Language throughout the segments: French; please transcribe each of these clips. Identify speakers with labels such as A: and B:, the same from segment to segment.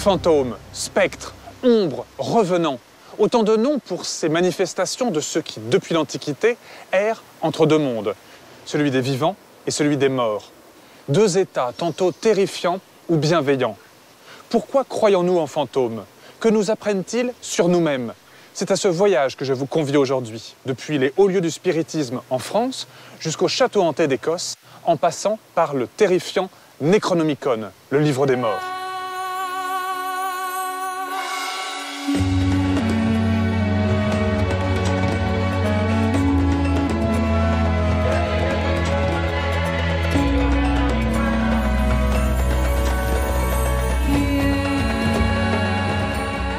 A: Fantômes, spectres, ombres, revenants. Autant de noms pour ces manifestations de ceux qui, depuis l'Antiquité, errent entre deux mondes, celui des vivants et celui des morts. Deux états tantôt terrifiants ou bienveillants. Pourquoi croyons-nous en fantômes? Que nous apprennent-ils sur nous-mêmes? C'est à ce voyage que je vous convie aujourd'hui, depuis les hauts lieux du spiritisme en France jusqu'au château hanté d'Écosse, en passant par le terrifiant Necronomicon, le livre des morts.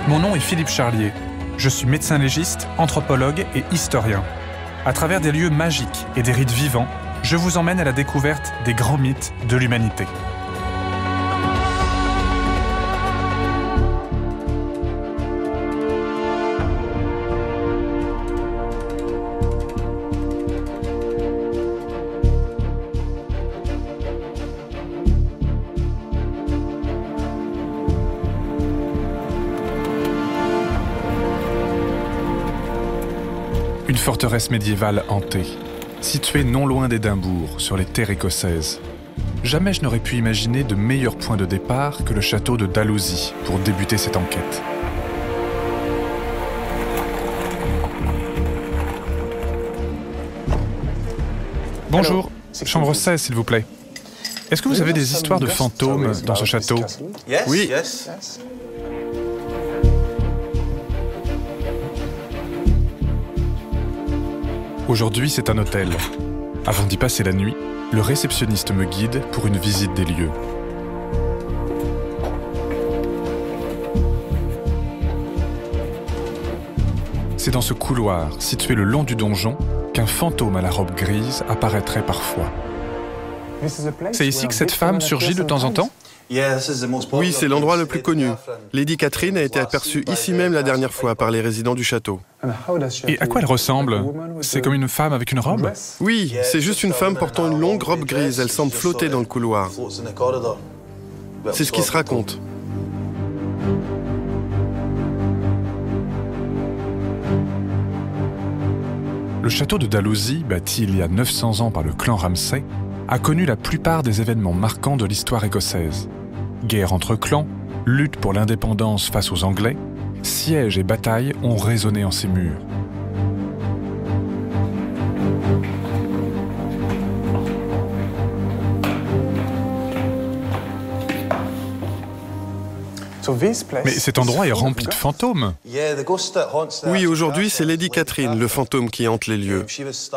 B: Mon nom est Philippe Charlier. Je suis médecin légiste, anthropologue et historien. À travers des lieux magiques et des rites vivants, je vous emmène à la découverte des grands mythes de l'humanité. Une forteresse médiévale hantée, située non loin d'Édimbourg, sur les terres écossaises. Jamais je n'aurais pu imaginer de meilleur point de départ que le château de Dalhousie pour débuter cette enquête. Bonjour, chambre 16 s'il vous plaît. Est-ce que vous avez des histoires de fantômes dans ce château?
C: Oui.
B: Aujourd'hui, c'est un hôtel. Avant d'y passer la nuit, le réceptionniste me guide pour une visite des lieux. C'est dans ce couloir, situé le long du donjon, qu'un fantôme à la robe grise apparaîtrait parfois. C'est ici que cette femme surgit de temps en temps?
C: Oui, c'est l'endroit le plus connu. Lady Catherine a été aperçue ici même la dernière fois par les résidents du château.
B: Et à quoi elle ressemble? C'est comme une femme avec une robe?
C: Oui, c'est juste une femme portant une longue robe grise. Elle semble flotter dans le couloir. C'est ce qui se raconte.
B: Le château de Dalhousie, bâti il y a 900 ans par le clan Ramsay, a connu la plupart des événements marquants de l'histoire écossaise. Guerre entre clans, lutte pour l'indépendance face aux Anglais, sièges et batailles ont résonné en ses murs. Mais cet endroit est rempli de fantômes.
C: Oui, aujourd'hui, c'est Lady Catherine, le fantôme qui hante les lieux.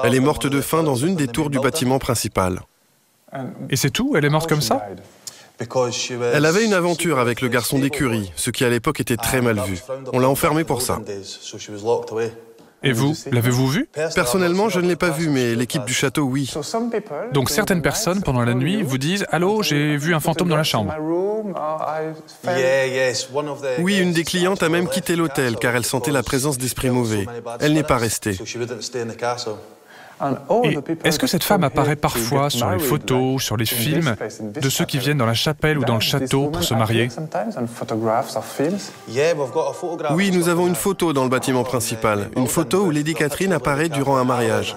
C: Elle est morte de faim dans une des tours du bâtiment principal.
B: Et c'est tout? Elle est morte comme ça?
C: Elle avait une aventure avec le garçon d'écurie, ce qui à l'époque était très mal vu. On l'a enfermée pour ça.
B: Et vous, l'avez-vous vu?
C: Personnellement, je ne l'ai pas vu, mais l'équipe du château, oui.
B: Donc certaines personnes, pendant la nuit, vous disent « Allô, j'ai vu un fantôme dans la chambre ».
C: Oui, une des clientes a même quitté l'hôtel, car elle sentait la présence d'esprits mauvais. Elle n'est pas restée.
B: Et est-ce que cette femme apparaît parfois sur les photos, sur les films, de ceux qui viennent dans la chapelle ou dans le château pour se marier?
C: Oui, nous avons une photo dans le bâtiment principal. Une photo où Lady Catherine apparaît durant un mariage.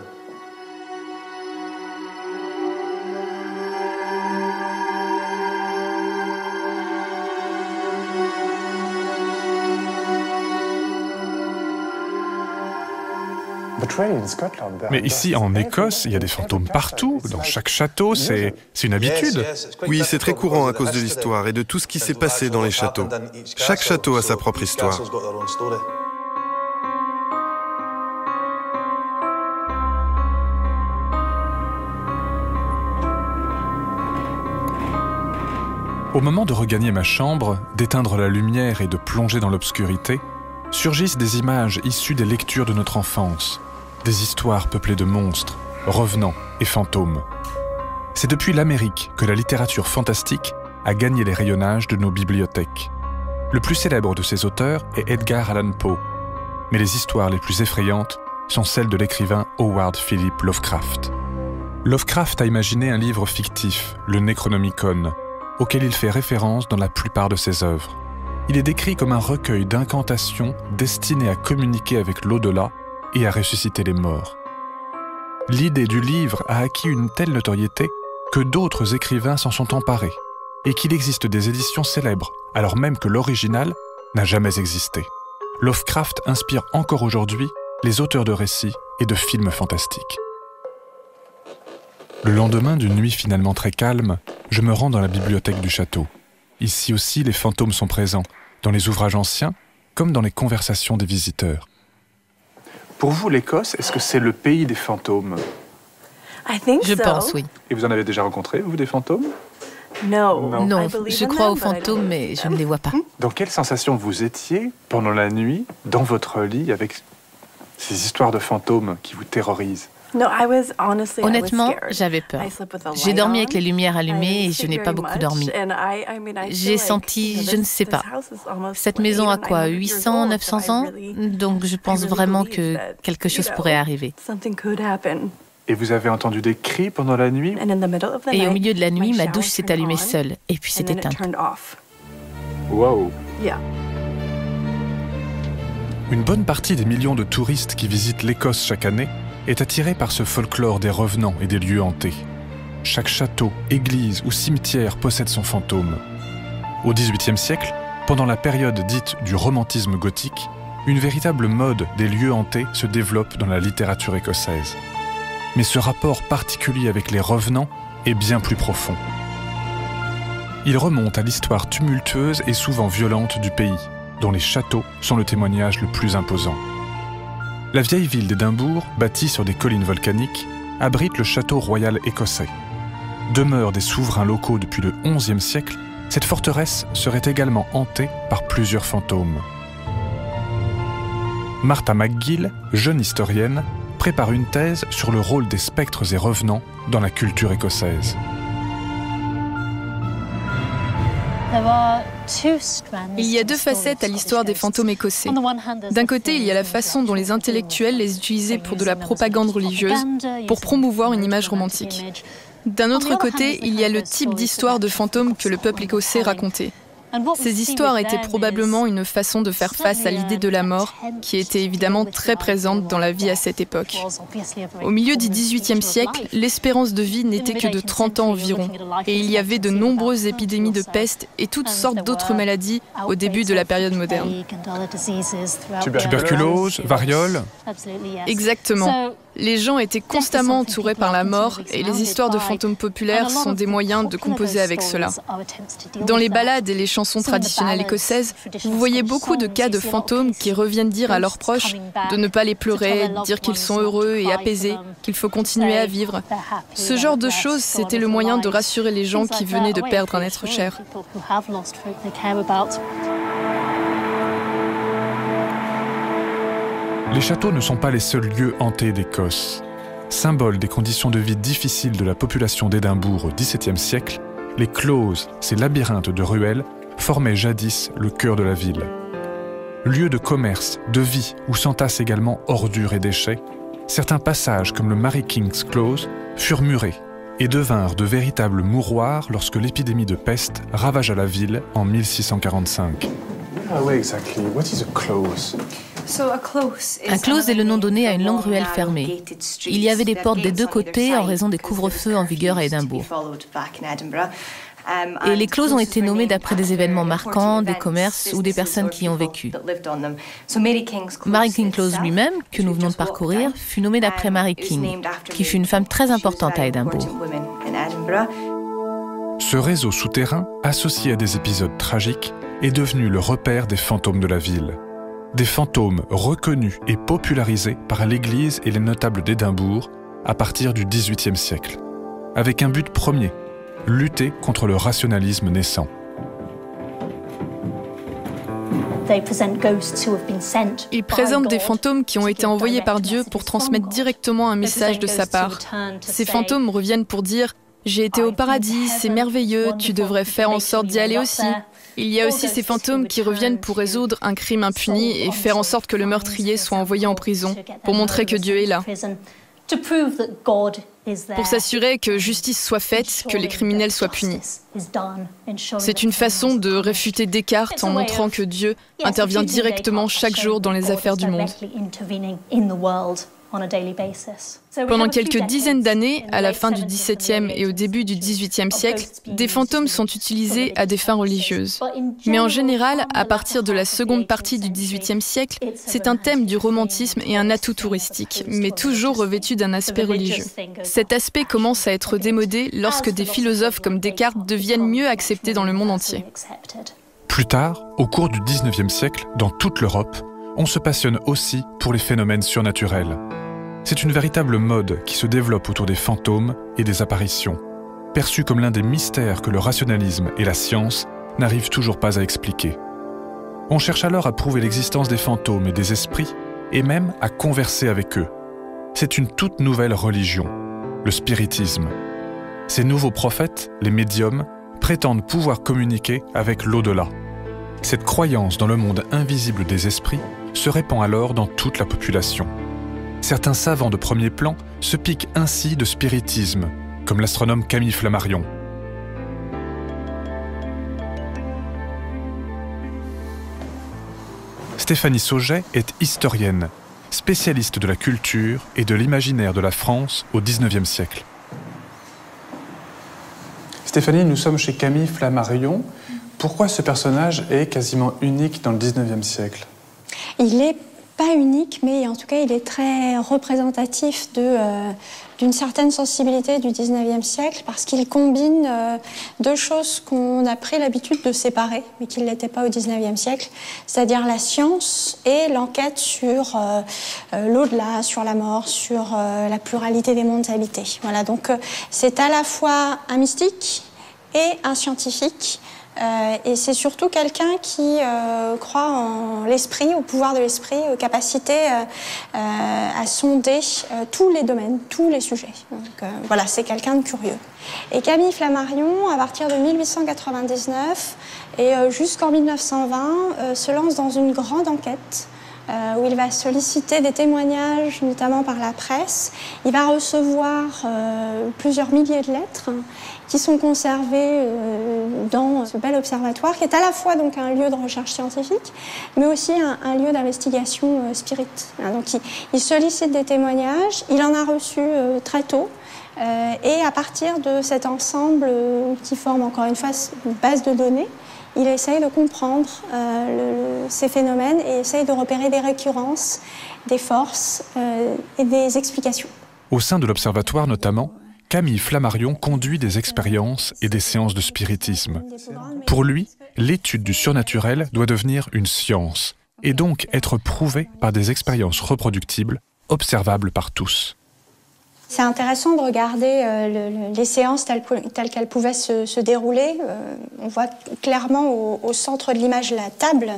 B: Mais ici, en Écosse, il y a des fantômes partout, dans chaque château, c'est une habitude.
C: Oui, c'est très courant à cause de l'histoire et de tout ce qui s'est passé dans les châteaux. Chaque château a sa propre histoire.
B: Au moment de regagner ma chambre, d'éteindre la lumière et de plonger dans l'obscurité, surgissent des images issues des lectures de notre enfance, des histoires peuplées de monstres, revenants et fantômes. C'est depuis l'Amérique que la littérature fantastique a gagné les rayonnages de nos bibliothèques. Le plus célèbre de ces auteurs est Edgar Allan Poe, mais les histoires les plus effrayantes sont celles de l'écrivain Howard Philip Lovecraft. Lovecraft a imaginé un livre fictif, le Necronomicon, auquel il fait référence dans la plupart de ses œuvres. il est décrit comme un recueil d'incantations destinées à communiquer avec l'au-delà et à ressusciter les morts. L'idée du livre a acquis une telle notoriété que d'autres écrivains s'en sont emparés et qu'il existe des éditions célèbres, alors même que l'original n'a jamais existé. Lovecraft inspire encore aujourd'hui les auteurs de récits et de films fantastiques. Le lendemain d'une nuit finalement très calme, je me rends dans la bibliothèque du château. Ici aussi, les fantômes sont présents, dans les ouvrages anciens comme dans les conversations des visiteurs. Pour vous, l'Écosse, est-ce que c'est le pays des fantômes?
D: Je pense, oui.
A: Et vous en avez déjà rencontré, vous, des fantômes?
D: Non, je crois aux fantômes, mais je ne les vois pas.
A: Dans quelle sensation vous étiez pendant la nuit, dans votre lit, avec ces histoires de fantômes qui vous terrorisent?
D: Honnêtement, j'avais peur. J'ai dormi avec les lumières allumées et je n'ai pas beaucoup dormi. J'ai senti, je ne sais pas, cette maison a quoi, 800, 900 ans? Donc je pense vraiment que quelque chose pourrait arriver.
A: Et vous avez entendu des cris pendant la nuit?
D: Et au milieu de la nuit, ma douche s'est allumée seule et puis s'est éteinte.
A: Wow!
B: Une bonne partie des millions de touristes qui visitent l'Écosse chaque année est attirée par ce folklore des revenants et des lieux hantés. Chaque château, église ou cimetière possède son fantôme. Au XVIIIe siècle, pendant la période dite du romantisme gothique, une véritable mode des lieux hantés se développe dans la littérature écossaise. Mais ce rapport particulier avec les revenants est bien plus profond. Il remonte à l'histoire tumultueuse et souvent violente du pays, dont les châteaux sont le témoignage le plus imposant. La vieille ville d'Édimbourg, bâtie sur des collines volcaniques, abrite le château royal écossais. Demeure des souverains locaux depuis le XIe siècle, cette forteresse serait également hantée par plusieurs fantômes. Martha McGill, jeune historienne, prépare une thèse sur le rôle des spectres et revenants dans la culture écossaise.
E: Il y a deux facettes à l'histoire des fantômes écossais. D'un côté, il y a la façon dont les intellectuels les utilisaient pour de la propagande religieuse, pour promouvoir une image romantique. D'un autre côté, il y a le type d'histoire de fantômes que le peuple écossais racontait. Ces histoires étaient probablement une façon de faire face à l'idée de la mort, qui était évidemment très présente dans la vie à cette époque. Au milieu du XVIIIe siècle, l'espérance de vie n'était que de 30 ans environ, et il y avait de nombreuses épidémies de peste et toutes sortes d'autres maladies au début de la période moderne.
B: Tuberculose, variole?
E: Exactement. Les gens étaient constamment entourés par la mort et les histoires de fantômes populaires sont des moyens de composer avec cela. Dans les ballades et les chansons traditionnelles écossaises, vous voyez beaucoup de cas de fantômes qui reviennent dire à leurs proches de ne pas les pleurer, dire qu'ils sont heureux et apaisés, qu'il faut continuer à vivre. Ce genre de choses, c'était le moyen de rassurer les gens qui venaient de perdre un être cher.
B: Les châteaux ne sont pas les seuls lieux hantés d'Écosse. Symbole des conditions de vie difficiles de la population d'Édimbourg au XVIIe siècle, les closes, ces labyrinthes de ruelles, formaient jadis le cœur de la ville. Lieu de commerce, de vie, où s'entassent également ordures et déchets, certains passages comme le Mary King's Close furent murés et devinrent de véritables mouroirs lorsque l'épidémie de peste ravagea la ville en 1645.
A: Ah oui, exactement. What is a close?
D: Un close est le nom donné à une longue ruelle fermée. Il y avait des portes des deux côtés en raison des couvre-feux en vigueur à Édimbourg. Et les closes ont été nommées d'après des événements marquants, des commerces ou des personnes qui y ont vécu. Mary King Close lui-même, que nous venons de parcourir, fut nommé d'après Mary King, qui fut une femme très importante à Édimbourg.
B: Ce réseau souterrain, associé à des épisodes tragiques, est devenu le repère des fantômes de la ville. Des fantômes reconnus et popularisés par l'Église et les notables d'Édimbourg à partir du XVIIIe siècle, avec un but premier, lutter contre le rationalisme naissant.
E: Ils présentent des fantômes qui ont été envoyés par Dieu pour transmettre directement un message de sa part. Ces fantômes reviennent pour dire « J'ai été au paradis, c'est merveilleux, tu devrais faire en sorte d'y aller aussi ». Il y a aussi ces fantômes qui reviennent pour résoudre un crime impuni et faire en sorte que le meurtrier soit envoyé en prison, pour montrer que Dieu est là. pour s'assurer que justice soit faite, que les criminels soient punis. C'est une façon de réfuter Descartes en montrant que Dieu intervient directement chaque jour dans les affaires du monde. Pendant quelques dizaines d'années, à la fin du XVIIe et au début du XVIIIe siècle, des fantômes sont utilisés à des fins religieuses. Mais en général, à partir de la seconde partie du XVIIIe siècle, c'est un thème du romantisme et un atout touristique, mais toujours revêtu d'un aspect religieux. Cet aspect commence à être démodé lorsque des philosophes comme Descartes deviennent mieux acceptés dans le monde entier.
B: Plus tard, au cours du XIXe siècle, dans toute l'Europe, on se passionne aussi pour les phénomènes surnaturels. C'est une véritable mode qui se développe autour des fantômes et des apparitions, perçue comme l'un des mystères que le rationalisme et la science n'arrivent toujours pas à expliquer. On cherche alors à prouver l'existence des fantômes et des esprits, et même à converser avec eux. C'est une toute nouvelle religion, le spiritisme. Ces nouveaux prophètes, les médiums, prétendent pouvoir communiquer avec l'au-delà. Cette croyance dans le monde invisible des esprits se répand alors dans toute la population. Certains savants de premier plan se piquent ainsi de spiritisme, comme l'astronome Camille Flammarion. Stéphanie Sauget est historienne, spécialiste de la culture et de l'imaginaire de la France au XIXe siècle.
A: Stéphanie, nous sommes chez Camille Flammarion. Pourquoi ce personnage est quasiment unique dans le XIXe siècle ?
F: Il n'est pas unique, mais en tout cas, il est très représentatif d'une certaine sensibilité du XIXe siècle, parce qu'il combine deux choses qu'on a pris l'habitude de séparer, mais qui ne l'étaient pas au XIXe siècle, c'est-à-dire la science et l'enquête sur l'au-delà, sur la mort, sur la pluralité des mondes habités. Voilà, donc c'est à la fois un mystique et un scientifique. Et c'est surtout quelqu'un qui croit en l'esprit, au pouvoir de l'esprit, aux capacités à sonder tous les domaines, tous les sujets. Donc voilà, c'est quelqu'un de curieux. Et Camille Flammarion, à partir de 1899 et jusqu'en 1920, se lance dans une grande enquête où il va solliciter des témoignages, notamment par la presse. Il va recevoir plusieurs milliers de lettres qui sont conservées dans ce bel observatoire, qui est à la fois donc un lieu de recherche scientifique, mais aussi un lieu d'investigation spirit. Donc il sollicite des témoignages, il en a reçu très tôt, et à partir de cet ensemble qui forme encore une fois une base de données, il essaye de comprendre ces phénomènes et essaye de repérer des récurrences, des forces et des explications.
B: Au sein de l'Observatoire notamment, Camille Flammarion conduit des expériences et des séances de spiritisme. Pour lui, l'étude du surnaturel doit devenir une science et donc être prouvée par des expériences reproductibles, observables par tous.
F: C'est intéressant de regarder les séances telles qu'elles pouvaient se dérouler. On voit clairement au centre de l'image la table,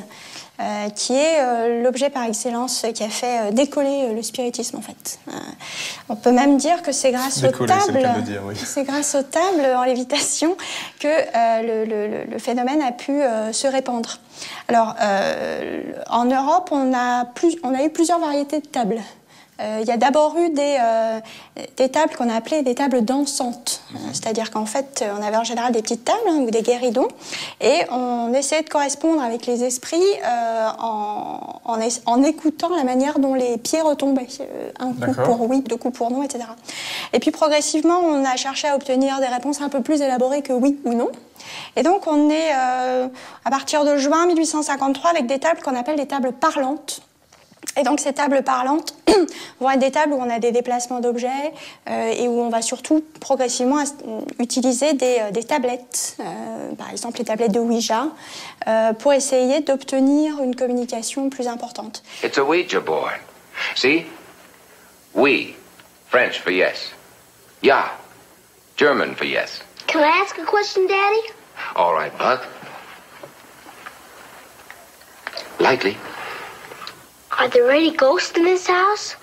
F: qui est l'objet par excellence qui a fait décoller le spiritisme en fait. On peut même dire que c'est grâce aux tables, c'est grâce aux tables en lévitation que le phénomène a pu se répandre. Alors en Europe, on a eu plusieurs variétés de tables. Il y a d'abord eu des tables qu'on a appelées des tables dansantes. C'est-à-dire qu'en fait, on avait en général des petites tables ou des guéridons et on essayait de correspondre avec les esprits en écoutant la manière dont les pieds retombaient. Un coup pour oui, deux coups pour non, etc. Et puis progressivement, on a cherché à obtenir des réponses un peu plus élaborées que oui ou non. Et donc on est à partir de juin 1853 avec des tables qu'on appelle des tables parlantes. Et donc ces tables parlantes vont être des tables où on a des déplacements d'objets et où on va surtout progressivement utiliser des tablettes, par exemple les tablettes de Ouija, pour essayer d'obtenir une communication plus importante.
G: It's a Ouija board. See? We. French for yes. Ja. German for yes.
H: Can I ask a question, Daddy?
G: All right, Buck. Lightly.
H: Are there any ghosts in this house?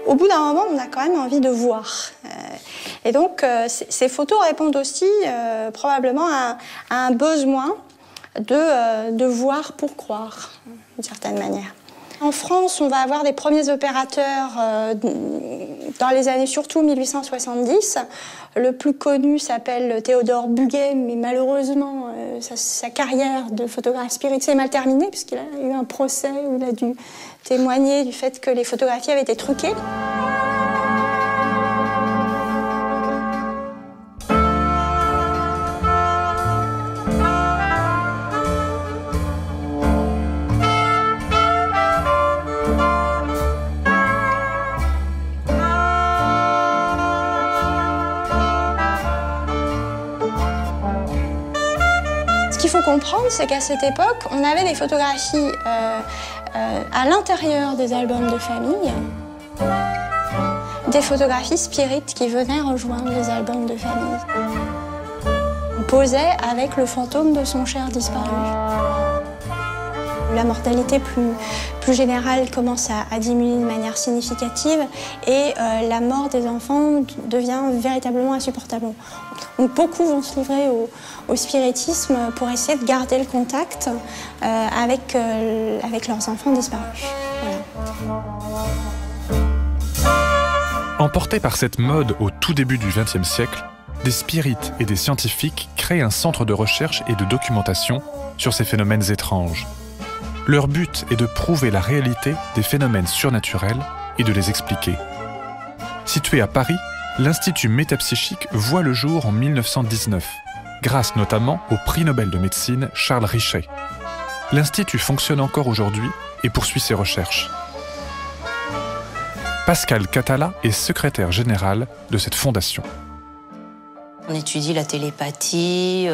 F: Au bout d'un moment, on a quand même envie de voir. Et donc, ces photos répondent aussi probablement à un besoin de voir pour croire, d'une certaine manière. En France, on va avoir des premiers opérateurs dans les années surtout 1870. Le plus connu s'appelle Théodore Buguet, mais malheureusement, sa carrière de photographe spirit s'est mal terminée, puisqu'il a eu un procès où il a dû témoigner du fait que les photographies avaient été truquées. Ce qu'il faut comprendre, c'est qu'à cette époque, on avait des photographies à l'intérieur des albums de famille, des photographies spirites qui venaient rejoindre les albums de famille. On posait avec le fantôme de son cher disparu. La mortalité plus générale commence à diminuer de manière significative et la mort des enfants devient véritablement insupportable. Donc beaucoup vont se livrer au spiritisme pour essayer de garder le contact avec leurs enfants disparus. Voilà.
B: Emportés par cette mode au tout début du XXe siècle, des spirites et des scientifiques créent un centre de recherche et de documentation sur ces phénomènes étranges. Leur but est de prouver la réalité des phénomènes surnaturels et de les expliquer. Situé à Paris, l'Institut métapsychique voit le jour en 1919, grâce notamment au prix Nobel de médecine Charles Richet. L'Institut fonctionne encore aujourd'hui et poursuit ses recherches. Pascal Catala est secrétaire général de cette fondation.
I: On étudie la télépathie,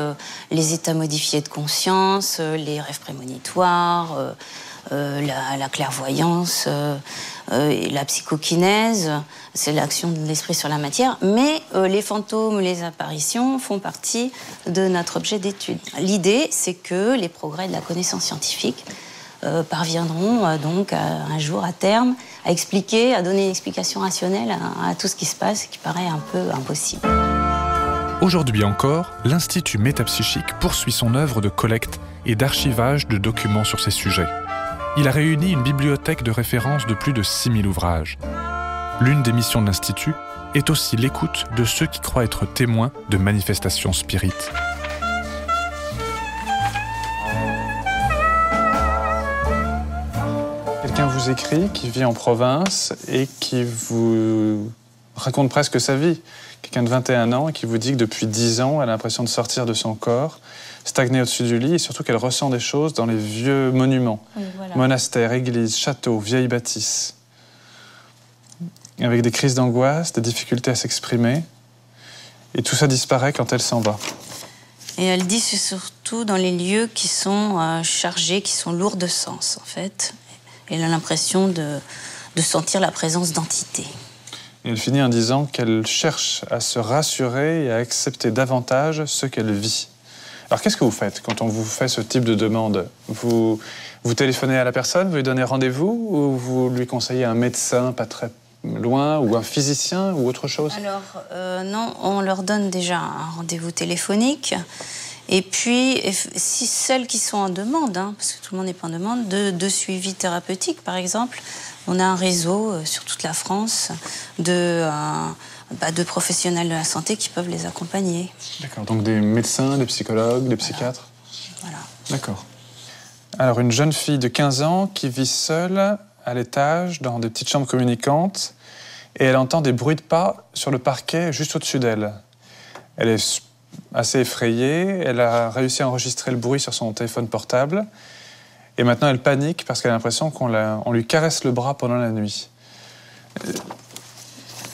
I: les états modifiés de conscience, les rêves prémonitoires, la clairvoyance, la psychokinèse, c'est l'action de l'esprit sur la matière. Mais les fantômes, les apparitions font partie de notre objet d'étude. L'idée, c'est que les progrès de la connaissance scientifique parviendront donc un jour, à terme, à expliquer, à donner une explication rationnelle à tout ce qui se passe et qui paraît un peu impossible.
B: Aujourd'hui encore, l'Institut métapsychique poursuit son œuvre de collecte et d'archivage de documents sur ces sujets. Il a réuni une bibliothèque de référence de plus de 6000 ouvrages. L'une des missions de l'Institut est aussi l'écoute de ceux qui croient être témoins de manifestations spirites.
A: Quelqu'un vous écrit, qui vit en province et qui vous raconte presque sa vie. Quelqu'un de 21 ans et qui vous dit que depuis 10 ans, elle a l'impression de sortir de son corps, stagner au-dessus du lit et surtout qu'elle ressent des choses dans les vieux monuments. Oui, voilà. Monastères, églises, châteaux, vieilles bâtisses. Avec des crises d'angoisse, des difficultés à s'exprimer. Et tout ça disparaît quand elle s'en va.
I: Et elle dit c'est surtout dans les lieux qui sont chargés, qui sont lourds de sens, en fait. Elle a l'impression de sentir la présence d'entités.
A: Et elle finit en disant qu'elle cherche à se rassurer et à accepter davantage ce qu'elle vit. Alors qu'est-ce que vous faites quand on vous fait ce type de demande? Vous téléphonez à la personne, vous lui donnez rendez-vous ou vous lui conseillez un médecin pas très loin ou un physicien ou autre chose?
I: Alors non, on leur donne déjà un rendez-vous téléphonique. Et puis, si celles qui sont en demande, parce que tout le monde n'est pas en demande, de suivi thérapeutique, par exemple, on a un réseau sur toute la France de professionnels de la santé qui peuvent les accompagner.
A: D'accord, donc des médecins, des psychologues, des psychiatres?
I: Voilà.
A: D'accord. Alors, une jeune fille de 15 ans qui vit seule à l'étage dans des petites chambres communicantes et elle entend des bruits de pas sur le parquet juste au-dessus d'elle. Elle est assez effrayée, elle a réussi à enregistrer le bruit sur son téléphone portable et maintenant elle panique parce qu'elle a l'impression qu'on lui caresse le bras pendant la nuit.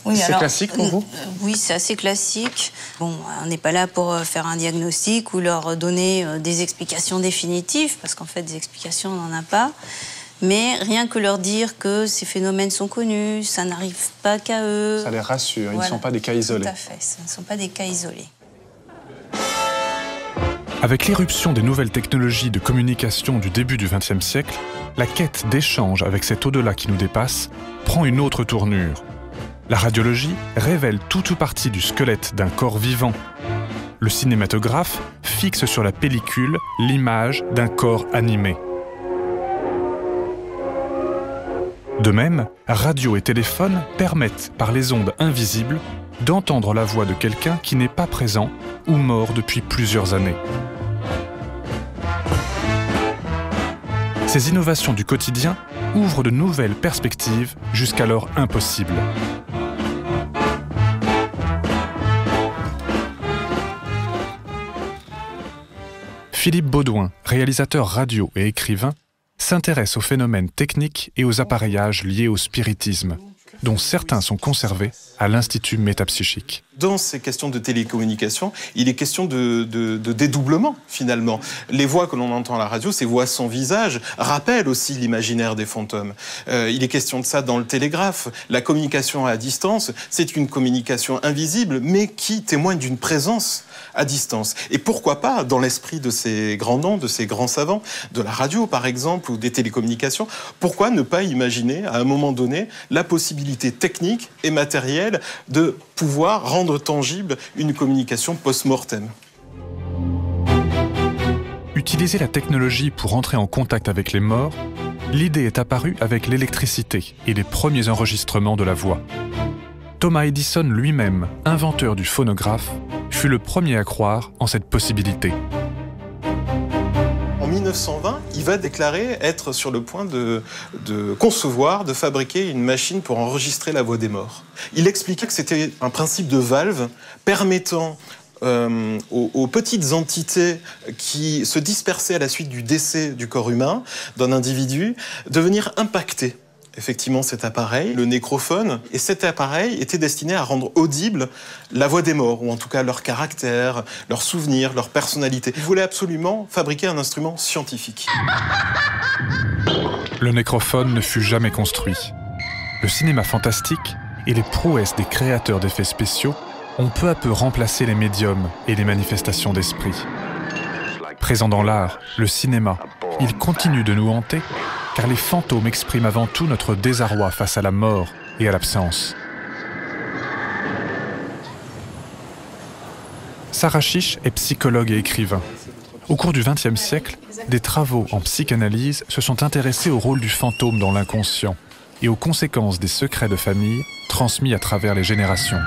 I: Oui,
A: c'est classique pour vous?
I: Oui, c'est assez classique. Bon, on n'est pas là pour faire un diagnostic ou leur donner des explications définitives, parce qu'en fait, des explications, on n'en a pas. Mais rien que leur dire que ces phénomènes sont connus, ça n'arrive pas qu'à eux.
A: Ça les rassure, voilà. Ils ne sont pas des cas isolés.
I: Tout à fait, ce ne sont pas des cas isolés.
B: Avec l'irruption des nouvelles technologies de communication du début du XXe siècle, la quête d'échange avec cet au-delà qui nous dépasse prend une autre tournure. La radiologie révèle tout ou partie du squelette d'un corps vivant. Le cinématographe fixe sur la pellicule l'image d'un corps animé. De même, radio et téléphone permettent, par les ondes invisibles, d'entendre la voix de quelqu'un qui n'est pas présent ou mort depuis plusieurs années. Ces innovations du quotidien ouvrent de nouvelles perspectives jusqu'alors impossibles. Philippe Baudouin, réalisateur radio et écrivain, s'intéresse aux phénomènes techniques et aux appareillages liés au spiritisme, dont certains sont conservés à l'Institut métapsychique.
J: Dans ces questions de télécommunication, il est question de dédoublement, finalement. Les voix que l'on entend à la radio, ces voix sans visage, rappellent aussi l'imaginaire des fantômes. Il est question de ça dans le télégraphe. La communication à distance, c'est une communication invisible, mais qui témoigne d'une présence à distance. Et pourquoi pas, dans l'esprit de ces grands noms, de ces grands savants, de la radio par exemple, ou des télécommunications, pourquoi ne pas imaginer, à un moment donné, la possibilité technique et matérielle de pouvoir rendre tangible une communication post-mortem.
B: Utiliser la technologie pour entrer en contact avec les morts, l'idée est apparue avec l'électricité et les premiers enregistrements de la voix. Thomas Edison lui-même, inventeur du phonographe, fut le premier à croire en cette possibilité.
J: En 1920, il va déclarer être sur le point de concevoir, de fabriquer une machine pour enregistrer la voix des morts. Il expliquait que c'était un principe de valve permettant aux petites entités qui se dispersaient à la suite du décès du corps humain d'un individu de venir impacter effectivement cet appareil, le nécrophone, et cet appareil était destiné à rendre audible la voix des morts, ou en tout cas leur caractère, leurs souvenirs, leur personnalité. Il voulait absolument fabriquer un instrument scientifique.
B: Le nécrophone ne fut jamais construit. Le cinéma fantastique et les prouesses des créateurs d'effets spéciaux ont peu à peu remplacé les médiums et les manifestations d'esprit. Présent dans l'art, le cinéma, il continue de nous hanter, car les fantômes expriment avant tout notre désarroi face à la mort et à l'absence. Sarah Chiche est psychologue et écrivain. Au cours du XXe siècle, des travaux en psychanalyse se sont intéressés au rôle du fantôme dans l'inconscient et aux conséquences des secrets de famille transmis à travers les générations.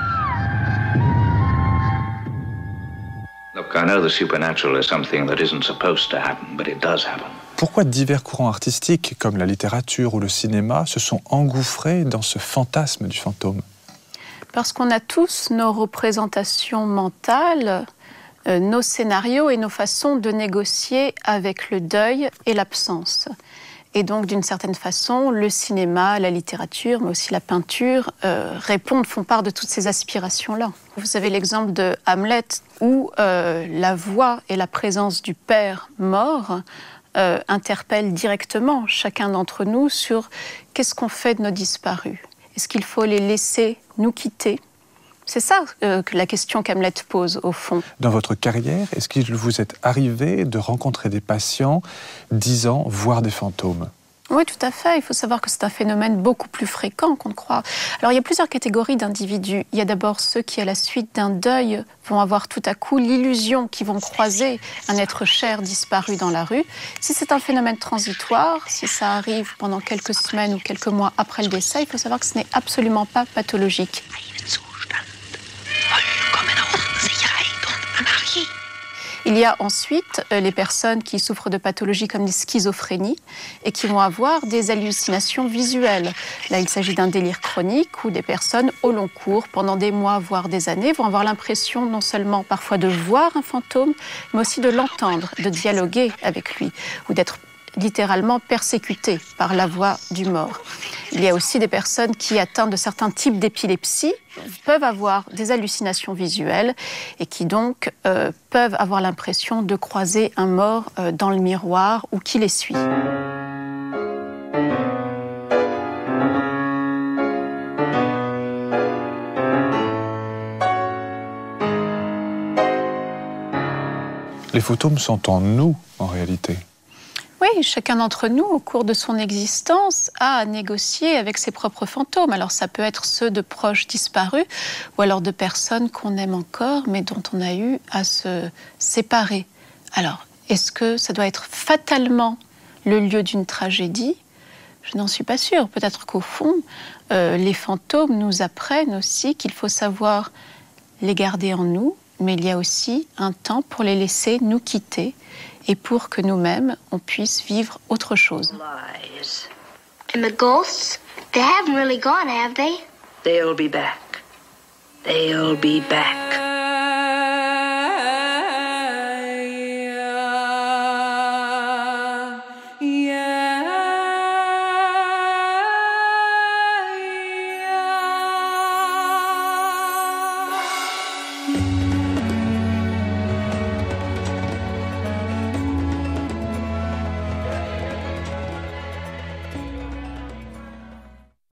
A: Pourquoi divers courants artistiques, comme la littérature ou le cinéma, se sont engouffrés dans ce fantasme du fantôme?
K: Parce qu'on a tous nos représentations mentales, nos scénarios et nos façons de négocier avec le deuil et l'absence. Et donc, d'une certaine façon, le cinéma, la littérature, mais aussi la peinture, font part de toutes ces aspirations-là. Vous avez l'exemple de Hamlet, où la voix et la présence du père mort interpellent directement chacun d'entre nous sur qu'est-ce qu'on fait de nos disparus. Est-ce qu'il faut les laisser nous quitter? C'est ça que la question qu'Hamlet pose, au fond.
A: Dans votre carrière, est-ce qu'il vous est arrivé de rencontrer des patients disant voir des fantômes?
K: Oui, tout à fait. Il faut savoir que c'est un phénomène beaucoup plus fréquent qu'on ne croit. Alors, il y a plusieurs catégories d'individus. Il y a d'abord ceux qui, à la suite d'un deuil, vont avoir tout à coup l'illusion qu'ils vont croiser un être cher disparu dans la rue. Si c'est un phénomène transitoire, si ça arrive pendant quelques semaines ou quelques mois après le décès, il faut savoir que ce n'est absolument pas pathologique. Il y a ensuite les personnes qui souffrent de pathologies comme des schizophrénies et qui vont avoir des hallucinations visuelles. Là, il s'agit d'un délire chronique où des personnes au long cours, pendant des mois, voire des années, vont avoir l'impression non seulement parfois de voir un fantôme, mais aussi de l'entendre, de dialoguer avec lui ou d'être littéralement persécutés par la voix du mort. Il y a aussi des personnes qui, atteintes de certains types d'épilepsie, peuvent avoir des hallucinations visuelles et qui donc peuvent avoir l'impression de croiser un mort dans le miroir ou qui les suit.
A: Les fantômes sont en nous, en réalité.
K: Oui, Oui, chacun d'entre nous, au cours de son existence, a à négocier avec ses propres fantômes. Alors ça peut être ceux de proches disparus ou alors de personnes qu'on aime encore mais dont on a eu à se séparer. Alors, est-ce que ça doit être fatalement le lieu d'une tragédie ? Je n'en suis pas sûre. Peut-être qu'au fond, les fantômes nous apprennent aussi qu'il faut savoir les garder en nous, mais il y a aussi un temps pour les laisser nous quitter et pour que nous-mêmes, on puisse vivre autre chose.
H: And the ghosts, they haven't really gone, have they?
L: They'll be back. They'll be back.